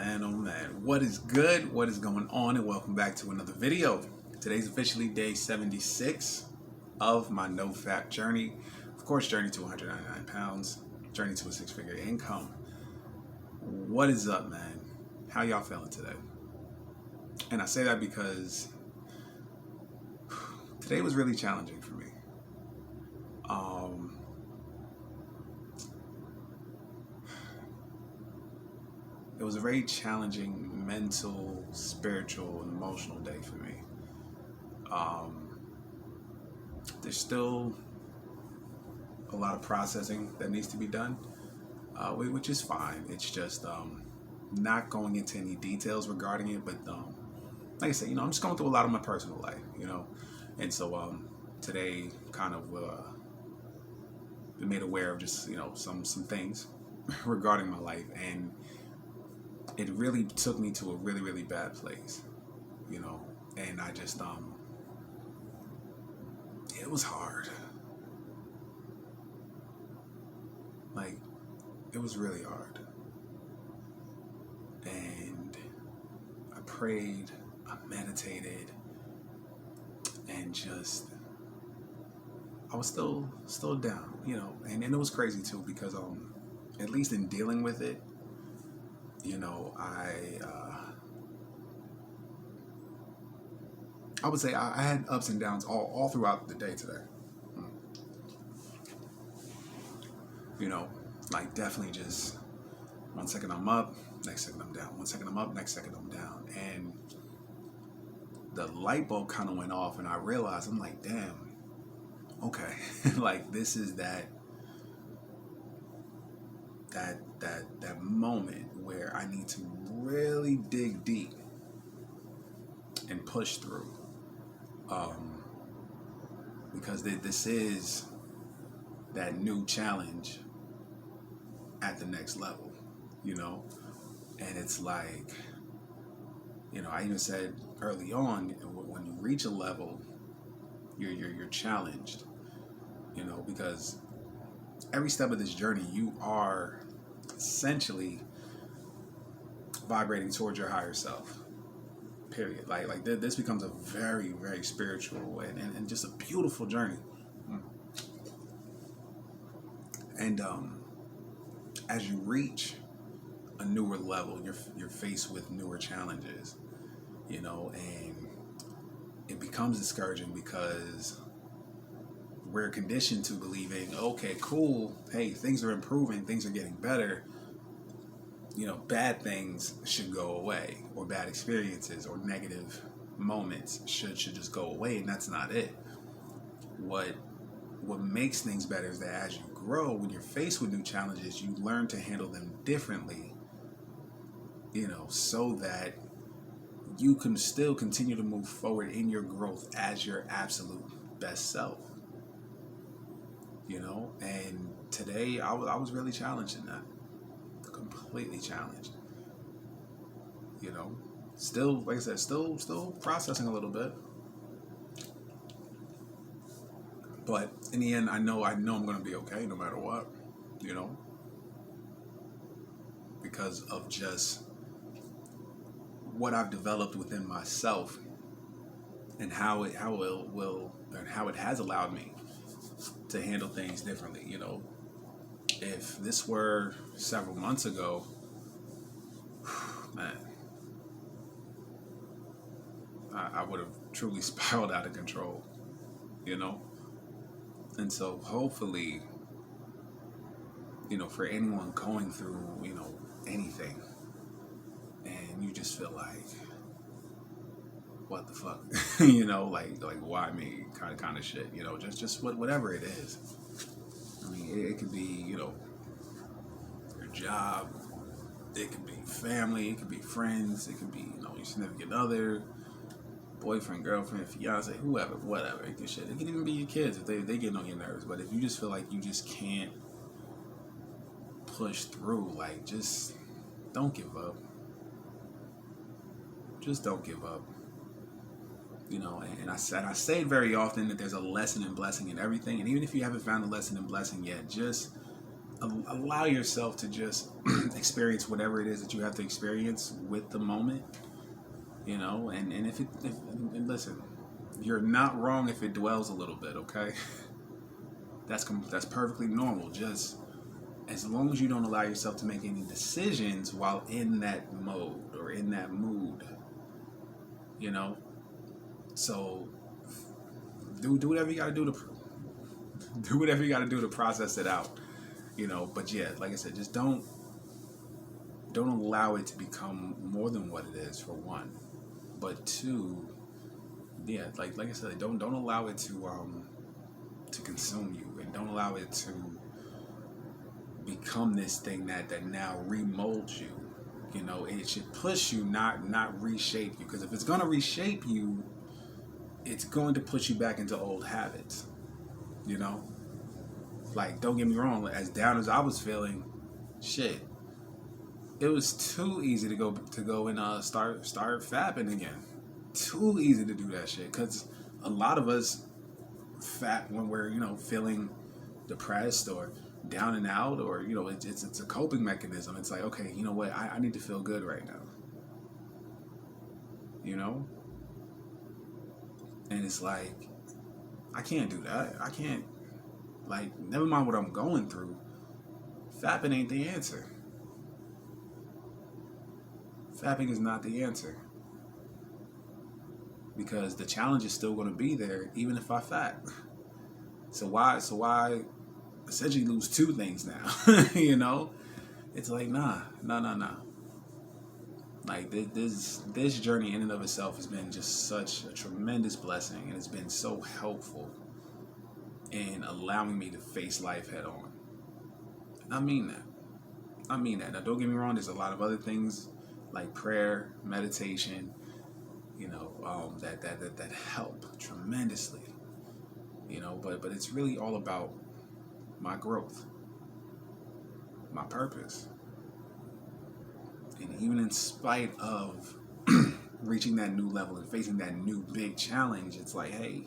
man, oh man. What is good? What is going on? And welcome back to another video. Today's officially day 76 of my NoFap journey. Of course, journey to 199 pounds, journey to a six-figure income. What is up, man? How y'all feeling today? And I say that because today was really challenging for me. It was a very challenging mental, spiritual, and emotional day for me. There's still a lot of processing that needs to be done, which is fine. It's just not going into any details regarding it, but like I said, I'm just going through a lot of my personal life, and so today kind of been made aware of just some things regarding my life, and it really took me to a really, really bad place, and I just, it was hard. Like, it was really hard. And I prayed, I meditated, and just, I was still down, and it was crazy too, because, at least in dealing with it, I would say I had ups and downs all throughout the day today. Like definitely just 1 second I'm up, next second I'm down. 1 second I'm up, next second I'm down. And the light bulb kind of went off, and I realized, I'm like, damn, okay, like this is that moment where I need to really dig deep and push through, because this is that new challenge at the next level, and it's like, I even said early on, when you reach a level, you're challenged, because every step of this journey, you are essentially vibrating towards your higher self, period. Like this becomes a very, very spiritual and just a beautiful journey. And as you reach a newer level, you're faced with newer challenges, and it becomes discouraging because we're conditioned to believing, okay, cool, hey, things are improving, things are getting better, bad things should go away, or bad experiences or negative moments should just go away, and that's not it. What makes things better is that as you grow, when you're faced with new challenges, you learn to handle them differently, so that you can still continue to move forward in your growth as your absolute best self. And today I was really challenged in that. Completely challenged. Still, like I said, still processing a little bit. But in the end, I know I'm going to be okay no matter what, because of just what I've developed within myself, and how it has allowed me to handle things differently. If this were several months ago, man, I would have truly spiraled out of control, And so hopefully, for anyone going through, anything, and you just feel like, what the fuck, like why me, kind of shit, just whatever it is. I mean, it could be, your job, it could be family, it could be friends, it could be, your significant other, boyfriend, girlfriend, fiance, whoever, whatever. It can even be your kids if they get on your nerves. But if you just feel like you just can't push through, like, just don't give up. Just don't give up. And I say it very often, that there's a lesson and blessing in everything. And even if you haven't found a lesson and blessing yet, just allow yourself to just experience whatever it is that you have to experience with the moment, you know. And and listen, you're not wrong if it dwells a little bit, okay? That's perfectly normal. Just as long as you don't allow yourself to make any decisions while in that mode or in that mood, you know. So do whatever you got to do to do whatever you got to do to process it out, you know. But yeah, like I said, just don't allow it to become more than what it is, for one. But two, yeah, like I said, don't allow it to consume you, and don't allow it to become this thing that now remolds you. You know, it should push you, not reshape you. Because if it's gonna reshape you, it's going to push you back into old habits. You know, like, don't get me wrong. As down as I was feeling, shit, it was too easy to go and start fapping again. Too easy to do that shit. Because a lot of us fap when we're, you know, feeling depressed or down and out, or, you know, it's a coping mechanism. It's like, okay, you know what, I need to feel good right now, you know. And it's like, I can't do that. I can't, like, never mind what I'm going through, fapping ain't the answer. Fapping is not the answer, because the challenge is still going to be there even if I fap. So why essentially lose two things now? You know, it's like, nah. Like, this journey in and of itself has been just such a tremendous blessing, and it's been so helpful in allowing me to face life head on. And I mean that. Now, don't get me wrong. There's a lot of other things like prayer, meditation, you know, that help tremendously. You know, but it's really all about my growth, my purpose. And even in spite of reaching that new level and facing that new big challenge, it's like, hey,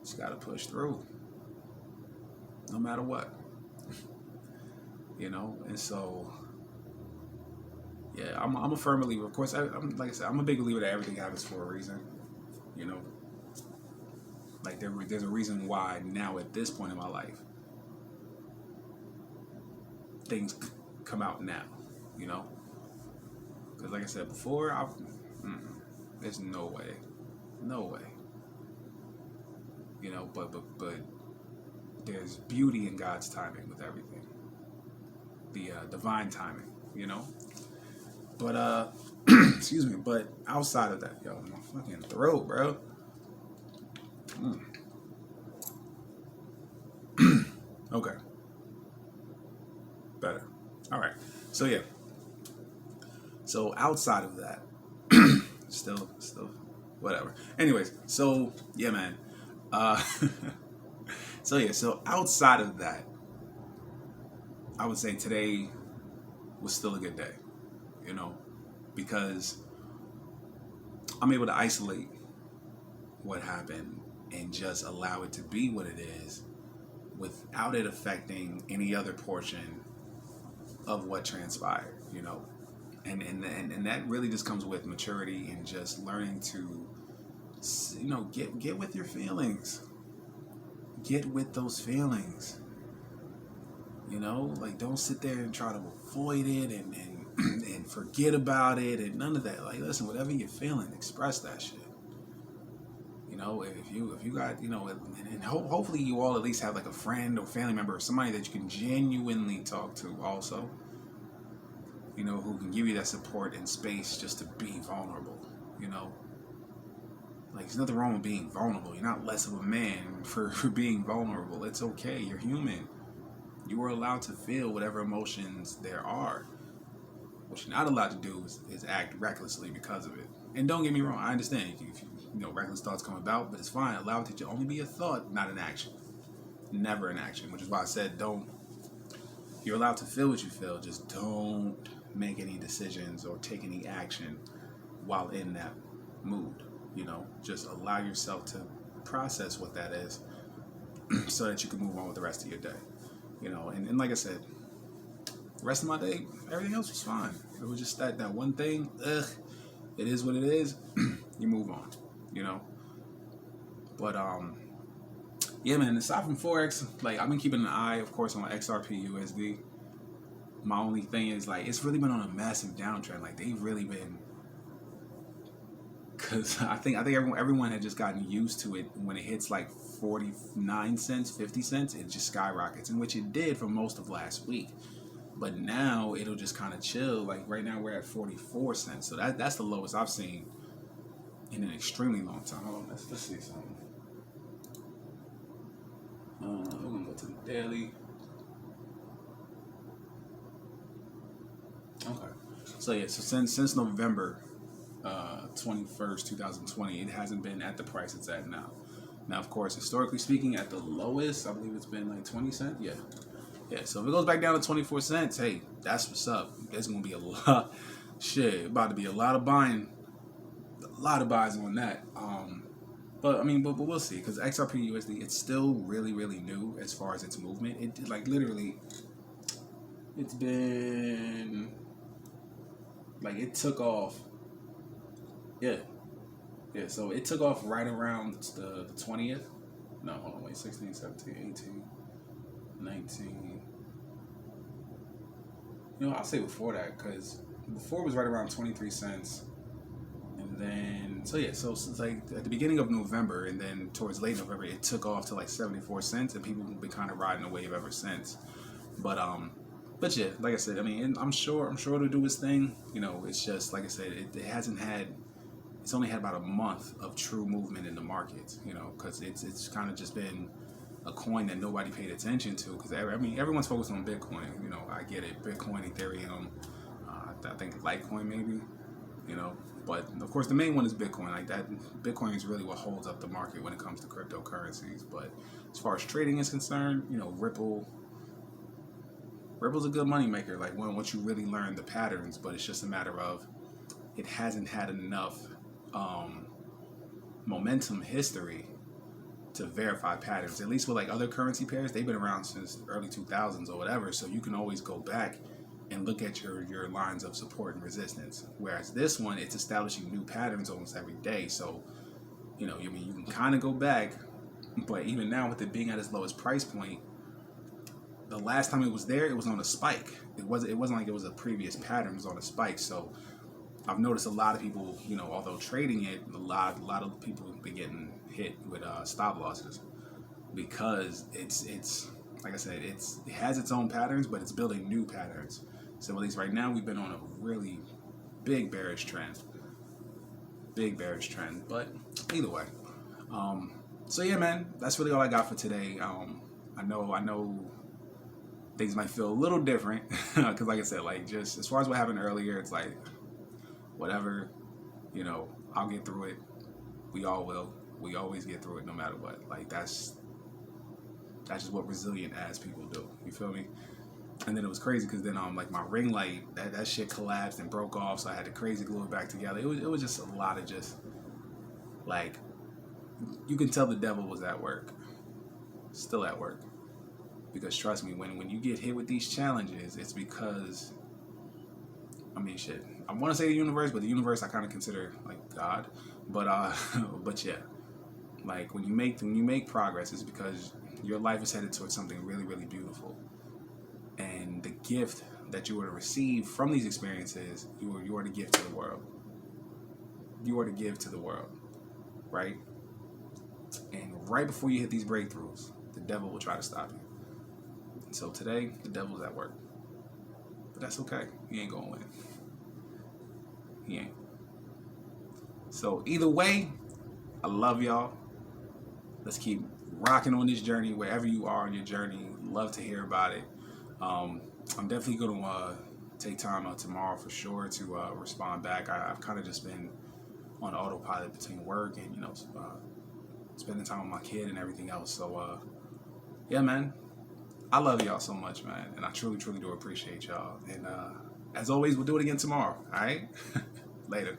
just gotta push through, no matter what. You know. And so, yeah, I'm a firm believer. Of course, I'm, like I said, I'm a big believer that everything happens for a reason. You know, like there's a reason why now at this point in my life things come out now. You know, because like I said before, there's no way. You know, but there's beauty in God's timing with everything. The divine timing. You know. But excuse me. But outside of that, yo, my fucking throat, bro. Okay. Better. All right. So yeah. So outside of that, still, whatever. Anyways, so yeah, man. Uh, so yeah. So outside of that, I would say today was still a good day. You know, because I'm able to isolate what happened and just allow it to be what it is, without it affecting any other portion of what transpired, you know. And that really just comes with maturity and just learning to, you know, get with your feelings. Get with those feelings. You know, like, don't sit there and try to avoid it and forget about it and none of that. Like, listen, whatever you're feeling, express that shit. You know, if you got, you know, and hopefully you all at least have like a friend or family member or somebody that you can genuinely talk to also, you know, who can give you that support and space just to be vulnerable, you know. Like, there's nothing wrong with being vulnerable. You're not less of a man for being vulnerable. It's okay. You're human. You are allowed to feel whatever emotions there are. What you're not allowed to do is act recklessly because of it. And don't get me wrong, I understand if you know, reckless thoughts come about, but it's fine. Allow it to only be a thought, not an action. Never an action, which is why I said you're allowed to feel what you feel, just don't make any decisions or take any action while in that mood. You know, just allow yourself to process what that is so that you can move on with the rest of your day. And like I said, the rest of my day, everything else was fine. It was just that one thing. It is what it is. You move on, you know. But yeah, man. Aside from forex, like I've been keeping an eye, of course, on XRP USD. My only thing is like it's really been on a massive downtrend. Like they've really been, because I think everyone had just gotten used to it. When it hits like 49 cents, 50 cents, it just skyrockets, in which it did for most of last week. But now it'll just kind of chill. Like right now we're at 44 cents, so that's the lowest I've seen in an extremely long time. Hold on, let's see something. We're gonna go to the daily. Okay. So yeah, so since November 21st, 2020, it hasn't been at the price it's at now. Now, of course, historically speaking, at the lowest, I believe it's been like 20 cents. Yeah. Yeah, so if it goes back down to 24 cents, hey, that's what's up. There's going to be a lot, about to be a lot of buys on that. But we'll see, because XRP USD, it's still really, really new as far as its movement. It like literally, it's been like it took off. Yeah. So it took off right around the 20th. No, hold on, wait, 16, 17, 18, 19. I'll say before that, because before it was right around 23 cents. And then, so it's like at the beginning of November, and then towards late November, it took off to like 74 cents, and people have been kind of riding the wave ever since. But yeah, like I said, I mean, I'm sure it'll do its thing. It's just, like I said, it's only had about a month of true movement in the market, because it's kind of just been a coin that nobody paid attention to, because everyone's focused on Bitcoin. I get it, Bitcoin, Ethereum, I think Litecoin maybe, but of course the main one is Bitcoin. Like that, Bitcoin is really what holds up the market when it comes to cryptocurrencies. But as far as trading is concerned, Ripple's a good money maker. Like once you really learn the patterns, but it's just a matter of it hasn't had enough momentum history to verify patterns. At least with like other currency pairs, they've been around since the early 2000s or whatever, so you can always go back and look at your lines of support and resistance. Whereas this one, it's establishing new patterns almost every day. So you can kind of go back, but even now with it being at its lowest price point, the last time it was there, it was on a spike. It wasn't like it was a previous pattern. It was on a spike. So I've noticed a lot of people, although trading it, a lot of people have been getting hit with stop losses, because it's like I said, it has its own patterns, but it's building new patterns. So at least right now, we've been on a really big bearish trend. But either way, so yeah, man, that's really all I got for today. I know things might feel a little different, because like I said, like just as far as what happened earlier, it's like whatever, I'll get through it. We all will. We always get through it no matter what. Like that's just what resilient ass people do. You feel me? And then it was crazy, because then like my ring light, that shit collapsed and broke off, so I had to crazy glue it back together. It was just a lot of just like, you can tell the devil was at work. Still at work. Because trust me, when you get hit with these challenges, it's because, shit, I want to say the universe, but the universe I kind of consider like God. But but yeah, like when you make progress, it's because your life is headed towards something really, really beautiful. And the gift that you are to receive from these experiences, you are to give to the world. You are to give to the world, right? And right before you hit these breakthroughs, the devil will try to stop you. So today, the devil's at work. But that's okay. He ain't gonna win. He ain't. So either way, I love y'all. Let's keep rocking on this journey wherever you are on your journey. Love to hear about it. I'm definitely going to take time out tomorrow for sure to respond back. I've kind of just been on autopilot between work and, spending time with my kid and everything else. So, yeah, man, I love y'all so much, man. And I truly, truly do appreciate y'all. And as always, we'll do it again tomorrow. All right? Later.